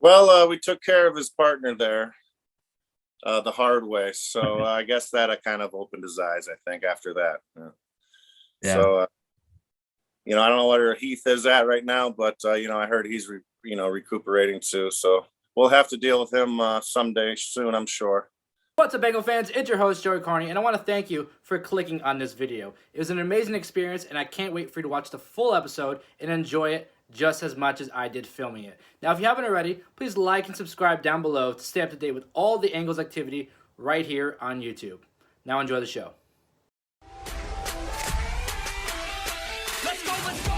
Well, we took care of his partner there the hard way. So I guess that kind of opened his eyes, I think, after that. Yeah. Yeah. So, I don't know where Heath is at right now, but, I heard he's, recuperating too. So we'll have to deal with him someday soon, I'm sure. What's up, Bengal fans? It's your host, Joey Karni, and I want to thank you for clicking on this video. It was an amazing experience, and I can't wait for you to watch the full episode and enjoy it just as much as I did filming it. Now, if you haven't already, please like and subscribe down below to stay up to date with all the Angles activity right here on YouTube. Now enjoy the show. Let's go, let's go!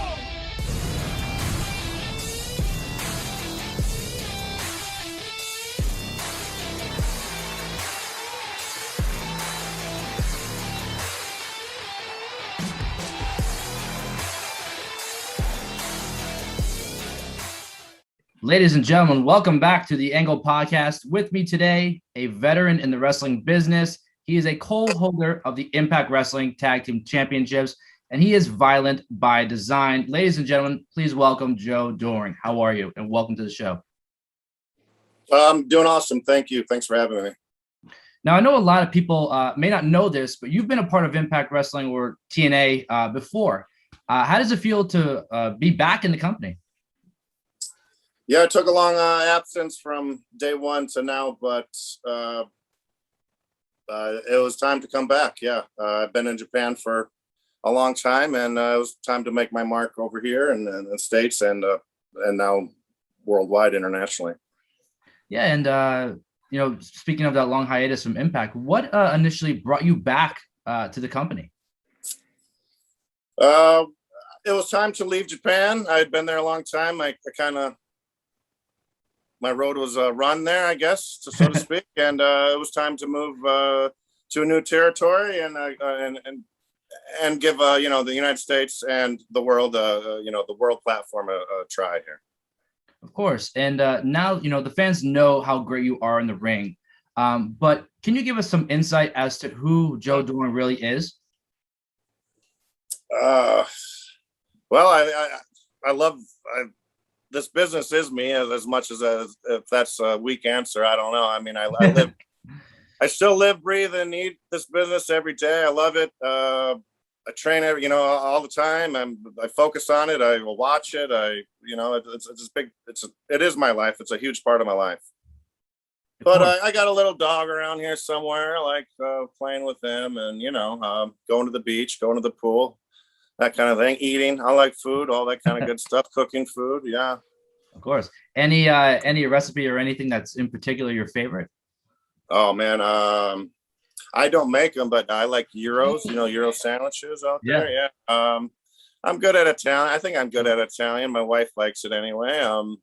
Ladies and gentlemen, welcome back to the Angle Podcast. With me today, a veteran in the wrestling business. He is a co-holder of the Impact Wrestling Tag Team Championships, and he is violent by design. Ladies and gentlemen, please welcome Joe Doering. How are you? And welcome to the show. I'm doing awesome. Thank you. Thanks for having me. Now, I know a lot of people may not know this, but you've been a part of Impact Wrestling or TNA before. How does it feel to be back in the company? Yeah, it took a long absence from day one to now, but it was time to come back. Yeah, I've been in Japan for a long time, and it was time to make my mark over here in the States and now worldwide, internationally. Yeah, and speaking of that long hiatus from Impact, what initially brought you back to the company? It was time to leave Japan. I had been there a long time. My road was run there, I guess, so to speak, and it was time to move to a new territory and give the United States and the world the world platform a try here. Of course, and now the fans know how great you are in the ring, but can you give us some insight as to who Joe Doering really is? Well, I love. This business is me as much as if that's a weak answer. I don't know. I mean, I live, I still live, breathe, and eat this business every day. I love it. I train all the time. I focus on it. I will watch it. It is my life. It's a huge part of my life. But I got a little dog around here somewhere. I like playing with him and, going to the beach, going to the pool. That kind of thing, eating. I like food, all that kind of good stuff, cooking food. Yeah. Of course. Any recipe or anything that's in particular your favorite? Oh man. I don't make them, but I like gyros, gyro sandwiches out there. Yeah. I'm good at Italian. I think I'm good at Italian. My wife likes it anyway. I'm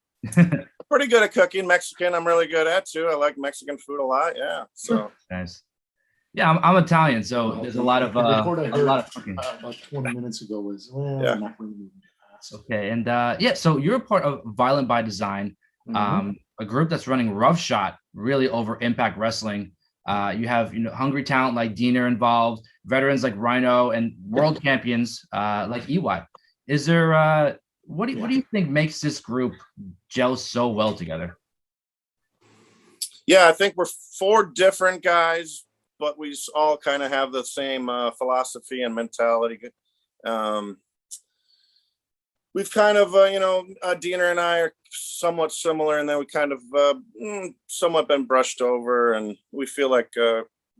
pretty good at cooking. Mexican, I'm really good at too. I like Mexican food a lot. Yeah. So nice. Yeah, I'm Italian, so there's a lot of cooking. About 20 minutes ago was not really moving fast. Okay, and so you're a part of Violent by Design, a group that's running roughshod really over Impact Wrestling. You have hungry talent like Diener involved, veterans like Rhino, and world champions like EY. Is there what do you think makes this group gel so well together? Yeah, I think we're four different guys, but we all kind of have the same philosophy and mentality. We've kind of, Diener and I are somewhat similar, and then we kind of somewhat been brushed over, and we feel like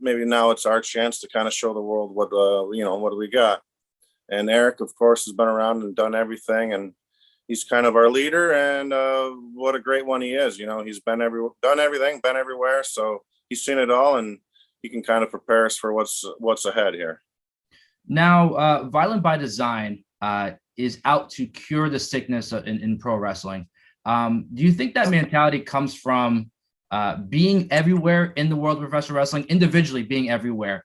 maybe now it's our chance to kind of show the world what do we got. And Eric, of course, has been around and done everything, and he's kind of our leader, and what a great one he is. He's done everything, been everywhere, so he's seen it all, and he can kind of prepare us for what's ahead here. Now, Violent by Design is out to cure the sickness in pro wrestling. Do you think that mentality comes from being everywhere in the world of professional wrestling, individually being everywhere,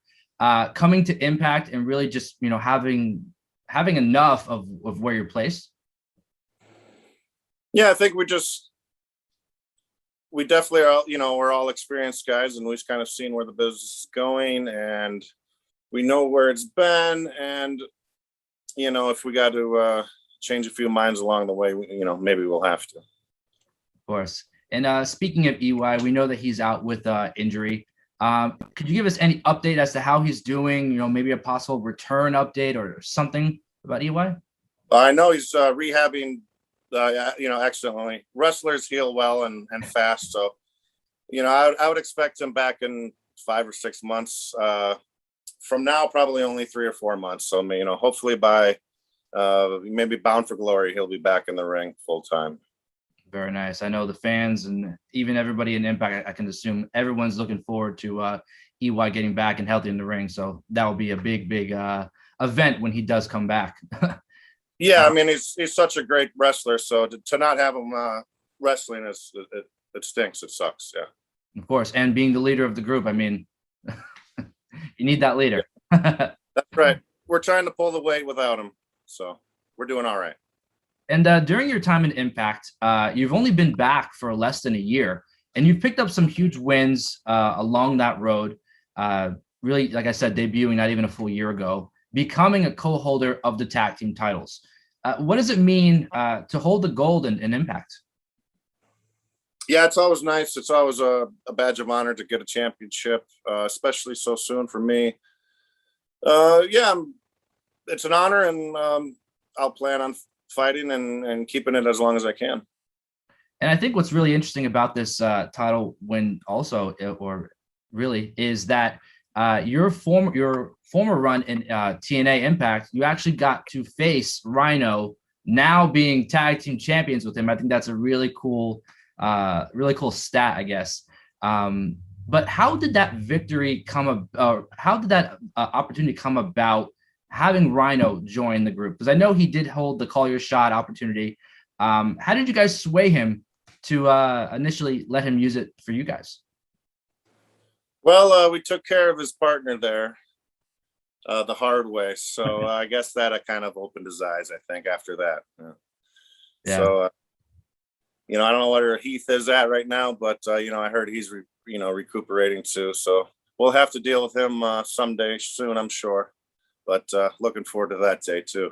coming to Impact and really just having enough of where you're placed? Yeah, I think we definitely are, we're all experienced guys, and we've kind of seen where the business is going, and we know where it's been. And, if we got to change a few minds along the way, maybe we'll have to. Of course. And speaking of EY, we know that he's out with injury. Could you give us any update as to how he's doing? You know, maybe a possible return update or something about EY? I know he's rehabbing, excellently. Wrestlers heal well and fast. So, I would expect him back in 5 or 6 months. From now, probably only 3 or 4 months. So, hopefully by maybe Bound for Glory, he'll be back in the ring full time. Very nice. I know the fans and even everybody in Impact, I can assume everyone's looking forward to EY getting back and healthy in the ring. So that will be a big event when he does come back. Yeah, I mean, he's such a great wrestler. So to not have him wrestling, it stinks. It sucks. Yeah. Of course. And being the leader of the group, I mean, you need that leader. That's right. We're trying to pull the weight without him. So we're doing all right. And during your time in Impact, you've only been back for less than a year, and you've picked up some huge wins along that road. Really, like I said, debuting not even a full year ago, becoming a co-holder of the tag team titles. What does it mean to hold the gold in Impact? Yeah, it's always nice. It's always a badge of honor to get a championship, especially so soon for me. It's an honor, and I'll plan on fighting and keeping it as long as I can. And I think what's really interesting about this title win also, or really, is that your former run in TNA Impact, you actually got to face Rhino, now being tag team champions with him. I think that's a really cool stat, I guess. But how did that victory come how did that opportunity come about, having Rhino join the group? Because I know he did hold the call your shot opportunity. How did you guys sway him to initially let him use it for you guys? Well, we took care of his partner there the hard way. So I guess that kind of opened his eyes, I think, after that. Yeah. So, I don't know where Heath is at right now, but, I heard he's, recuperating too. So we'll have to deal with him someday soon, I'm sure. But looking forward to that day too.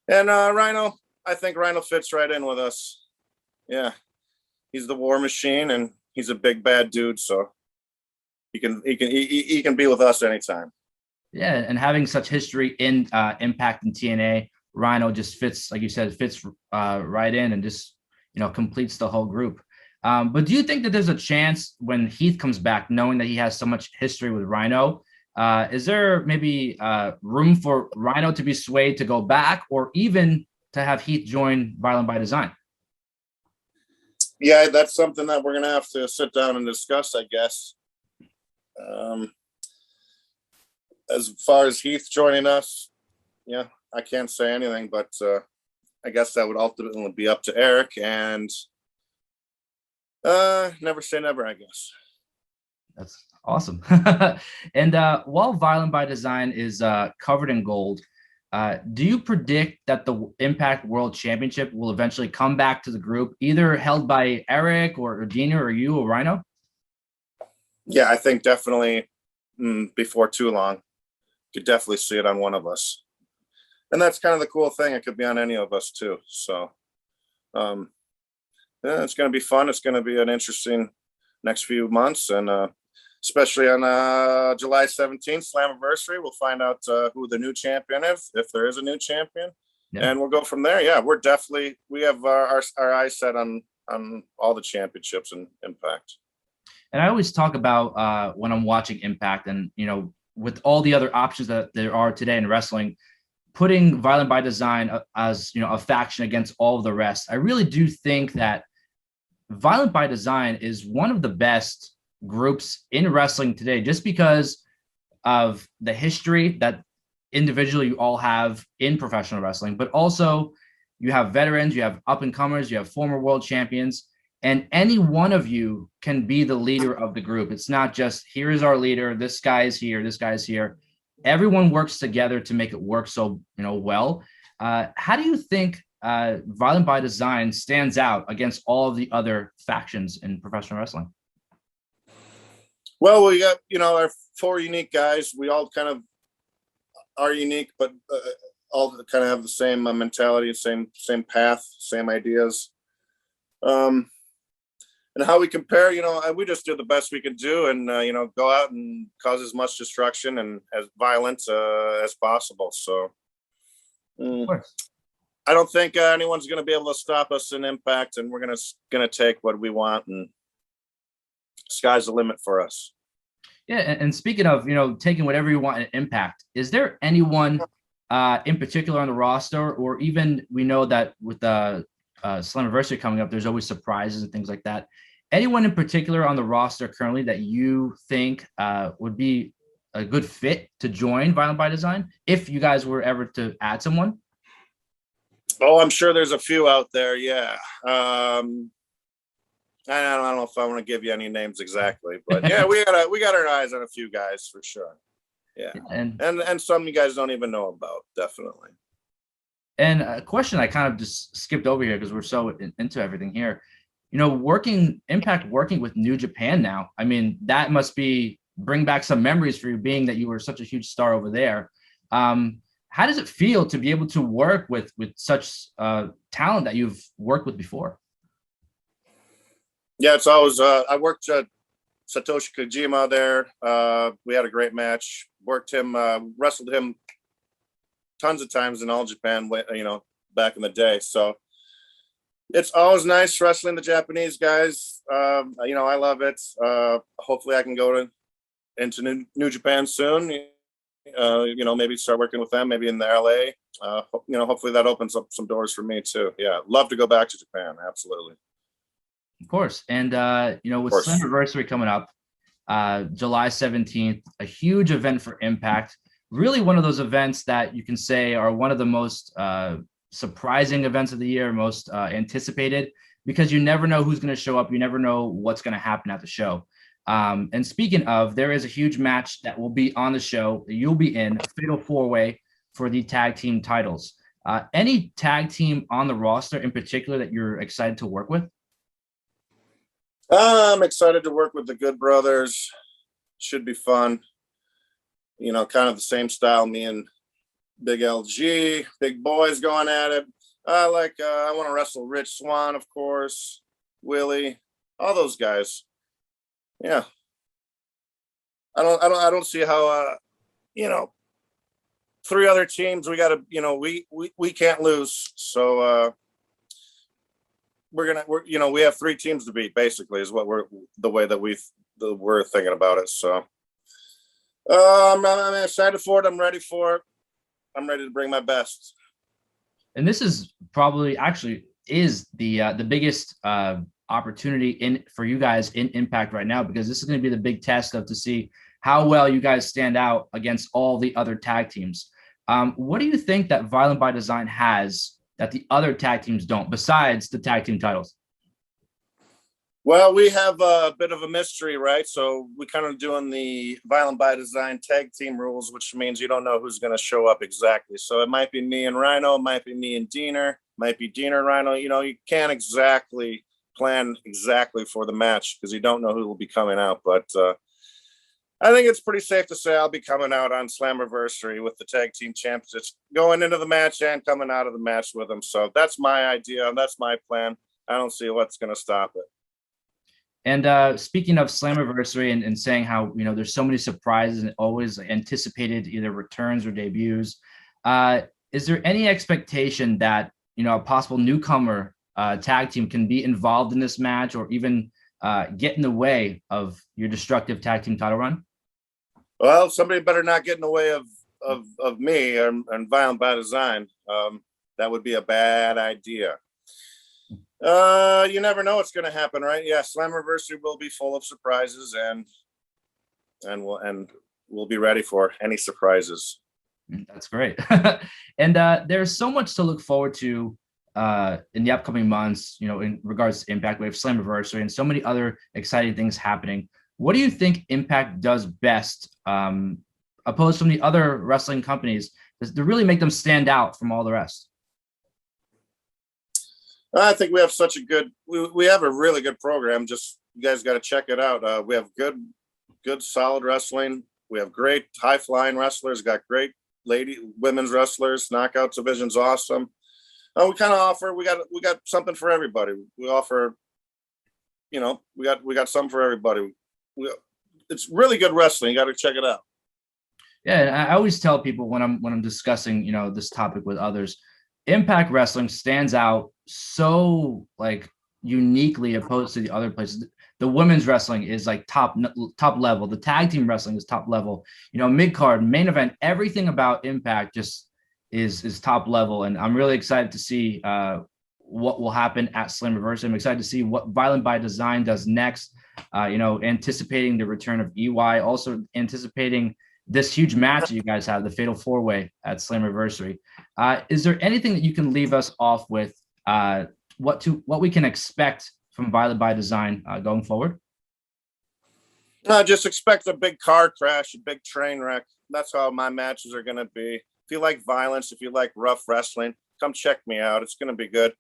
And Rhino, I think Rhino fits right in with us. Yeah, he's the war machine, and he's a big bad dude. So he can be with us anytime. Yeah, and having such history in Impact and TNA, Rhino just fits, like you said, fits right in and just completes the whole group. But do you think that there's a chance when Heath comes back, knowing that he has so much history with Rhino? Is there maybe room for Rhino to be swayed to go back, or even to have Heath join Violent by Design? Yeah, that's something that we're going to have to sit down and discuss, I guess. As far as Heath joining us, yeah, I can't say anything, but I guess that would ultimately be up to Eric, and never say never, I guess. That's awesome. And while Violent by Design is covered in gold, do you predict that the Impact World Championship will eventually come back to the group, either held by Eric or Dina or you or Rhino? Yeah, I think definitely before too long. Could definitely see it on one of us. And that's kind of the cool thing. It could be on any of us too. So yeah, it's going to be fun. It's going to be an interesting next few months. And especially on July 17th, Slammiversary, we'll find out who the new champion is, if there is a new champion. Yeah. And we'll go from there. Yeah, we have our eyes set on all the championships in Impact. And I always talk about when I'm watching Impact, and, with all the other options that there are today in wrestling, putting Violent by Design as, a faction against all of the rest. I really do think that Violent by Design is one of the best groups in wrestling today, just because of the history that individually you all have in professional wrestling, but also you have veterans, you have up and comers, you have former world champions, and any one of you can be the leader of the group. It's not just, here is our leader, this guy is here, this guy's here. Everyone works together to make it work so well. How do you think Violent by Design stands out against all of the other factions in professional wrestling? Well, we got, our 4 unique guys. We all kind of are unique, but all kind of have the same mentality, same path, same ideas. and how we compare, we just do the best we can do, and go out and cause as much destruction and as violence as possible. So I don't think anyone's going to be able to stop us in Impact, and we're gonna take what we want, and sky's the limit for us. Yeah, and speaking of, taking whatever you want in Impact, is there anyone in particular on the roster, or even we know that with the Slammiversary coming up, there's always surprises and things like that. Anyone in particular on the roster currently that you think would be a good fit to join Violent by Design if you guys were ever to add someone? Oh, I'm sure there's a few out there. Yeah. I don't know if I want to give you any names exactly, but yeah, we got our eyes on a few guys for sure. Yeah. And some you guys don't even know about, definitely. And a question I kind of just skipped over here because we're so into everything here. Working with New Japan now, I mean, that must bring back some memories for you, being that you were such a huge star over there. How does it feel to be able to work with such talent that you've worked with before? Yeah, it's always, I worked Satoshi Kojima there. We had a great match, wrestled him tons of times in All Japan, back in the day. So it's always nice wrestling the Japanese guys. I love it. Hopefully I can go into New Japan soon. Maybe start working with them, maybe in the LA. Hopefully that opens up some doors for me too. Yeah, love to go back to Japan. Absolutely. Of course. And, with Slammiversary coming up, July 17th, a huge event for Impact, really one of those events that you can say are one of the most surprising events of the year, most anticipated, because you never know who's going to show up. You never know what's going to happen at the show. And speaking of, there is a huge match that will be on the show. You'll be in a fatal four-way for the tag team titles. Any tag team on the roster in particular that you're excited to work with? I'm excited to work with the Good Brothers. Should be fun. Kind of the same style. Me and Big LG, big boys going at it. I want to wrestle Rich Swann, of course, Willie, all those guys. Yeah. I don't see how three other teams we got to, we can't lose. So we have three teams to beat, basically, is what we're thinking about it. So I'm excited for it. I'm ready for it. I'm ready to bring my best. And this is probably actually is the biggest opportunity for you guys in Impact right now, because this is going to be the big test to see how well you guys stand out against all the other tag teams. What do you think that Violent by Design has that the other tag teams don't, besides the tag team titles? Well, we have a bit of a mystery, right? So we kind of doing the Violent by Design tag team rules, which means you don't know who's going to show up exactly. So it might be me and Rhino, it might be me and Diener, might be Diener and Rhino. You can't exactly plan exactly for the match because you don't know who will be coming out. But I think it's pretty safe to say I'll be coming out on Slammiversary with the tag team champs. It's going into the match and coming out of the match with them. So that's my idea. That's my plan. I don't see what's going to stop it. And speaking of Slammiversary and saying how, there's so many surprises and always anticipated either returns or debuts, is there any expectation that, a possible newcomer tag team can be involved in this match or even get in the way of your destructive tag team title run? Well, somebody better not get in the way of me and Violent by Design. That would be a bad idea. You never know what's going to happen, right? Yeah, Slammiversary will be full of surprises, and we'll be ready for any surprises. That's great. And there's so much to look forward to in the upcoming months, in regards to Impact. We have Slammiversary and so many other exciting things happening. What do you think Impact does best, opposed from the other wrestling companies, to really make them stand out from all the rest? I think we have we have a really good program. Just, you guys got to check it out. We have good, solid wrestling. We have great high flying wrestlers, got great women's wrestlers. Knockout division's awesome. We kind of offer, we got something for everybody. We offer we got something for everybody. It's really good wrestling. You got to check it out. Yeah, and I always tell people when I'm discussing, this topic with others, Impact Wrestling stands out so like uniquely opposed to the other places. The women's wrestling is like top level. The tag team wrestling is top level. Mid card, main event, everything about Impact just is top level. And I'm really excited to see what will happen at Slammiversary. I'm excited to see what Violent by Design does next. Anticipating the return of EY, also anticipating this huge match that you guys have, the Fatal 4-Way at Slammiversary. Is there anything that you can leave us off with? What we can expect from Violent by Design going forward? Just expect a big car crash, a big train wreck. That's how my matches are going to be. If you like violence, if you like rough wrestling, come check me out. It's going to be good.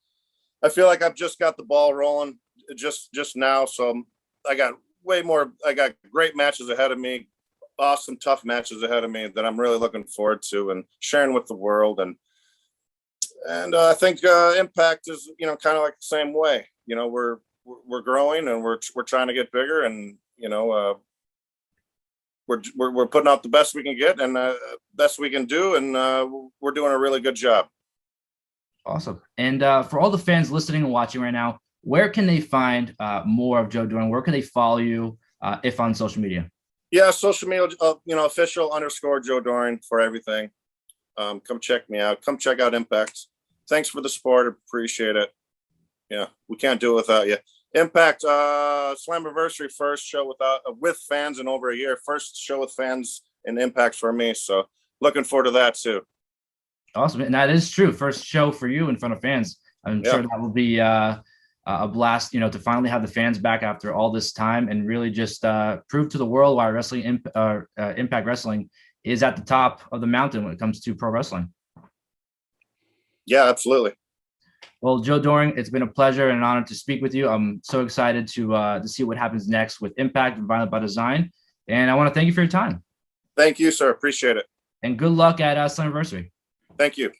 I feel like I've just got the ball rolling just now. So I got great matches ahead of me, awesome, tough matches ahead of me that I'm really looking forward to and sharing with the world. And I think Impact is, kind of like the same way. We're growing and we're trying to get bigger, and we're putting out the best we can get and best we can do, and we're doing a really good job. Awesome. And for all the fans listening and watching right now, where can they find more of Joe Doering? Where can they follow you if on social media? Yeah, social media, official _ Joe Doering for everything. Come check me out. Come check out Impact. Thanks for the support. Appreciate it. Yeah, we can't do it without you. Impact Slammiversary, first show with fans in over a year. First show with fans in Impact for me. So looking forward to that too. Awesome. And that is true. First show for you in front of fans. I'm sure that will be a blast, to finally have the fans back after all this time and really just prove to the world why Impact Wrestling is at the top of the mountain when it comes to pro wrestling. Yeah, absolutely. Well, Joe Doering, it's been a pleasure and an honor to speak with you. I'm so excited to see what happens next with Impact and Violent by Design. And I want to thank you for your time. Thank you, sir. Appreciate it. And good luck at Slammiversary. Thank you.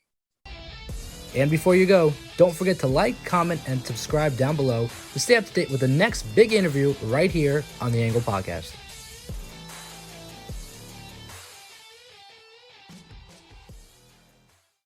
And before you go, don't forget to like, comment, and subscribe down below to stay up to date with the next big interview right here on the Angle Podcast.